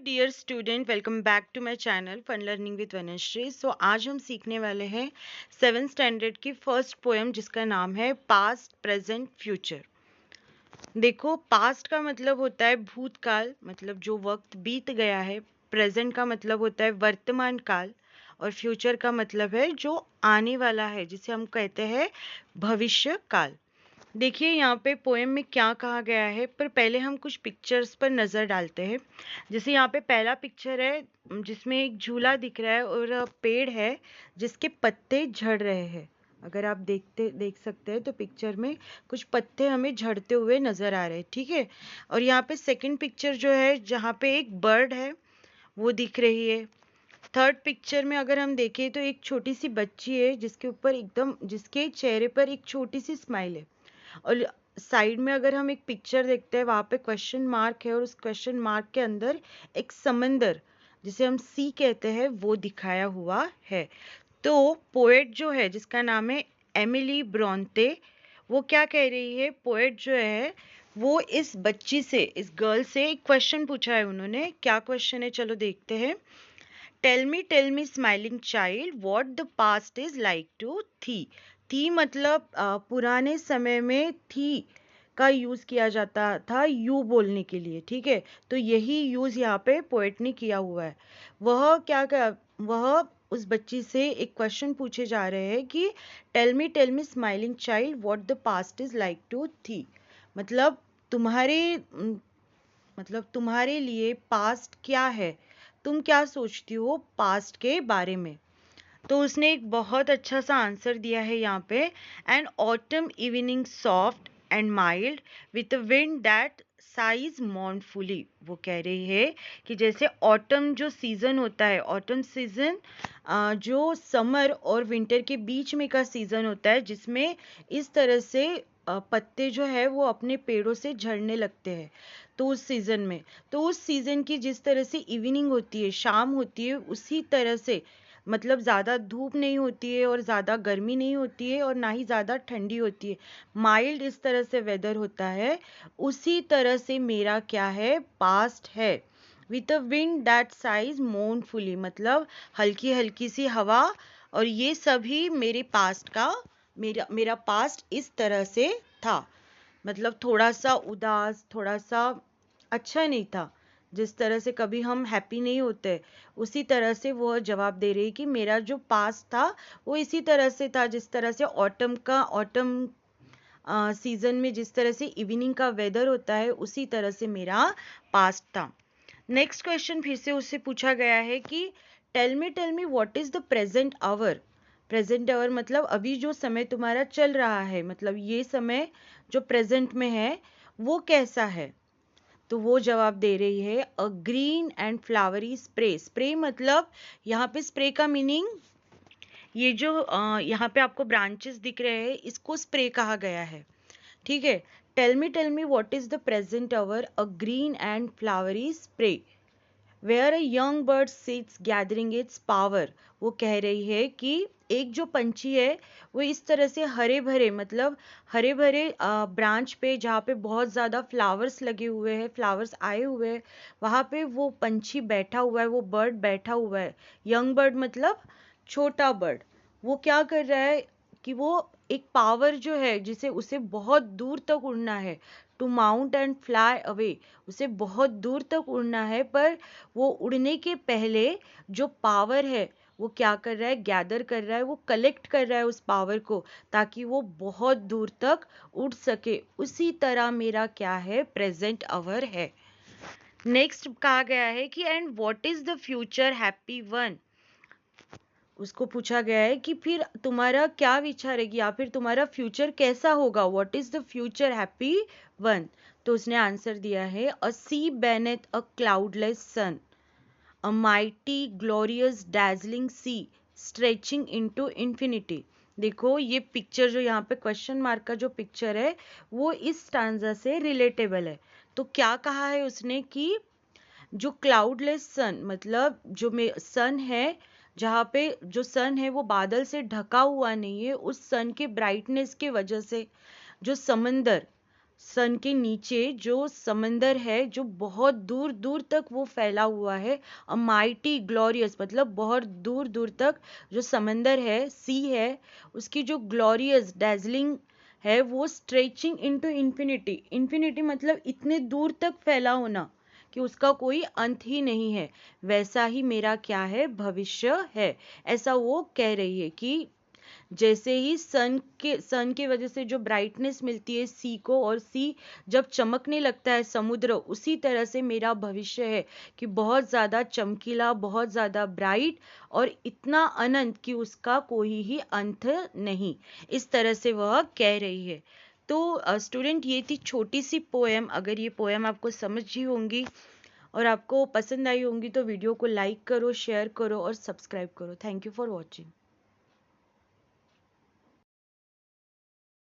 Dear student, welcome back to my channel fun learning with Vanshree. आज हम सीखने वाले हैं 7th स्टैंडर्ड की फर्स्ट पोएम जिसका नाम है पास्ट प्रेजेंट फ्यूचर। देखो, पास्ट का मतलब होता है भूतकाल, मतलब जो वक्त बीत गया है। प्रेजेंट का मतलब होता है वर्तमान काल और फ्यूचर का मतलब है जो आने वाला है, जिसे हम कहते हैं भविष्य काल। देखिए यहाँ पे पोएम में क्या कहा गया है, पर पहले हम कुछ पिक्चर्स पर नज़र डालते हैं। जैसे यहाँ पे पहला पिक्चर है जिसमें एक झूला दिख रहा है और पेड़ है जिसके पत्ते झड़ रहे हैं। अगर आप देख सकते हैं तो पिक्चर में कुछ पत्ते हमें झड़ते हुए नज़र आ रहे हैं, ठीक है। और यहाँ पे सेकंड पिक्चर जो है जहाँ पे एक बर्ड है वो दिख रही है। थर्ड पिक्चर में अगर हम देखें तो एक छोटी सी बच्ची है जिसके चेहरे पर एक छोटी सी स्माइल है। और साइड में अगर हम एक पिक्चर देखते हैं वहाँ पे क्वेश्चन मार्क है और उस क्वेश्चन मार्क के अंदर एक समंदर, जिसे हम सी कहते हैं, वो दिखाया हुआ है। तो पोएट जो है जिसका नाम है एमिली ब्रोंते, वो क्या कह रही है, पोएट जो है वो इस बच्ची से, इस गर्ल से एक क्वेश्चन पूछा है उन्होंने। क्या क्वेश्चन है, चलो देखते हैं। Tell me smiling child what the past is like to thee. Thee मतलब पुराने समय में थी का यूज किया जाता था यू बोलने के लिए, ठीक है। तो यही यूज यहाँ पे पोएट ने किया हुआ है। वह उस बच्ची से एक क्वेश्चन पूछे जा रहे हैं कि tell me smiling child what the past is like to thee. मतलब तुम्हारे तुम्हारे लिए पास्ट क्या है, तुम क्या सोचती हो पास्ट के बारे में। तो उसने एक बहुत अच्छा सा आंसर दिया है यहाँ पे। An autumn evening soft and mild with wind that sighs mournfully. वो कह रही है कि जैसे ऑटम जो सीज़न होता है, ऑटम सीज़न जो समर और विंटर के बीच में का सीज़न होता है, जिसमें इस तरह से पत्ते जो है वो अपने पेड़ों से झड़ने लगते हैं। तो उस सीज़न की जिस तरह से इवनिंग होती है, शाम होती है, उसी तरह से मतलब ज़्यादा धूप नहीं होती है और ज़्यादा गर्मी नहीं होती है और ना ही ज़्यादा ठंडी होती है, माइल्ड इस तरह से वेदर होता है। उसी तरह से मेरा क्या है, पास्ट है। With a wind that sighs मोurnfully, मतलब हल्की हल्की सी हवा। और ये सभी मेरे पास्ट का, मेरा पास्ट इस तरह से था। मतलब थोड़ा सा उदास, थोड़ा सा अच्छा नहीं था। जिस तरह से कभी हम हैप्पी नहीं होते, उसी तरह से वो जवाब दे रही कि मेरा जो पास्ट था वो इसी तरह से था, जिस तरह से ऑटम सीजन में जिस तरह से इवनिंग का वेदर होता है, उसी तरह से मेरा पास्ट था। नेक्स्ट क्वेश्चन फिर से उससे पूछा गया है कि tell me what is the present hour. Present hour मतलब अभी जो समय तुम्हारा चल रहा है, मतलब ये समय जो प्रेजेंट में है वो कैसा है। तो वो जवाब दे रही है a green and flowery spray. Spray मतलब यहाँ पे स्प्रे का मीनिंग, ये जो यहाँ पे आपको ब्रांचेस दिख रहे हैं इसको स्प्रे कहा गया है, ठीक है। Tell me what is the present hour a green and flowery spray where a young bird sits gathering its power. वो कह रही है कि एक जो पंछी है वो इस तरह से हरे भरे, मतलब हरे भरे ब्रांच पे जहाँ पे बहुत ज़्यादा फ्लावर्स लगे हुए हैं, फ्लावर्स आए हुए हैं, वहाँ पे वो पंछी बैठा हुआ है, वो बर्ड बैठा हुआ है। यंग बर्ड मतलब छोटा बर्ड। वो क्या कर रहा है कि वो एक पावर जो है जिसे उसे बहुत दूर तक उड़ना है, to mount and fly away, उसे बहुत दूर तक उड़ना है। पर वो उड़ने के पहले जो पावर है वो क्या कर रहा है, गैदर कर रहा है, वो कलेक्ट कर रहा है उस पावर को, ताकि वो बहुत दूर तक उड़ सके। उसी तरह मेरा क्या है, प्रेजेंट आवर है। नेक्स्ट कहा गया है कि and what is the future happy one. उसको पूछा गया है कि फिर तुम्हारा क्या विचार है कि या फिर तुम्हारा फ्यूचर कैसा होगा, what is the future happy one. तो उसने आंसर दिया है a sea beneath a cloudless sun, a mighty glorious dazzling sea stretching into infinity. देखो ये पिक्चर जो यहाँ पे क्वेश्चन मार्क का जो पिक्चर है वो इस स्टांजा से रिलेटेबल है। तो क्या कहा है उसने कि जो क्लाउडलेस सन, मतलब जो सन है, जहाँ पे जो सन है वो बादल से ढका हुआ नहीं है, उस सन के ब्राइटनेस के वजह से जो सन के नीचे जो समंदर है, जो बहुत दूर दूर तक वो फैला हुआ है, अ माइटी ग्लोरियस, मतलब बहुत दूर दूर तक जो समंदर है, सी है, उसकी जो ग्लोरियस डैजलिंग है, वो स्ट्रेचिंग इनटू इन्फिनिटी। इन्फिनिटी मतलब इतने दूर तक फैला होना कि उसका कोई अंत ही नहीं है। वैसा ही मेरा क्या है, भविष्य है। ऐसा वो कह रही है कि जैसे ही सन के वजह से जो ब्राइटनेस मिलती है सी को, और सी जब चमकने लगता है समुद्र, उसी तरह से मेरा भविष्य है कि बहुत ज़्यादा चमकीला, बहुत ज़्यादा ब्राइट, और इतना अनंत कि उसका कोई ही अंत नहीं। इस तरह से वह कह रही है। तो स्टूडेंट, ये थी छोटी सी पोएम। अगर ये पोएम आपको समझी होंगी और आपको पसंद आई होंगी तो वीडियो को लाइक करो, शेयर करो और सब्सक्राइब करो। Thank you for watching.